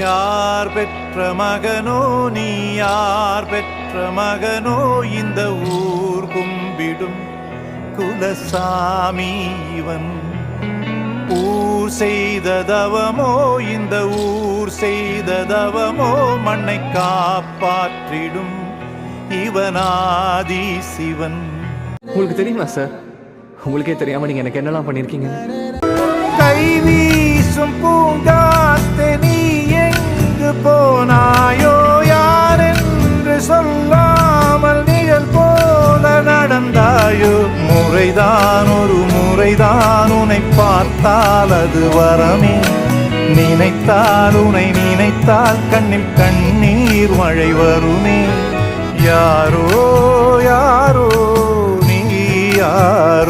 யார் பெற்ற மகனோ நீ யார் பெற்ற மகனோ இந்த ஊர் கும்பிடும் குலசாமி இவன் ஊர் செய்த தவமோ இந்த ஊர் செய்த தவமோ மண்ணை காப்பாற்றிடும் இவனாதி சிவன். உங்களுக்கு தெரியுமா சார்? உங்களுக்கே தெரியாம நீங்க எனக்கு என்னெல்லாம் பண்ணிருக்கீங்க? கை வீசும் பூங்காத்தே நீ எங்கு போனாயோ யார் என்று சொல்லாமல் நிழல் போல நடந்தாயோ. முறைதான் ஒரு முறைதான் உன்னை பார்த்தால் அது வரமே, நினைத்தால் உன்னை நினைத்தால் கண்ணில் கண்ணீர் மழை வருமே. யாரோ யாரோ நீ யாரோ.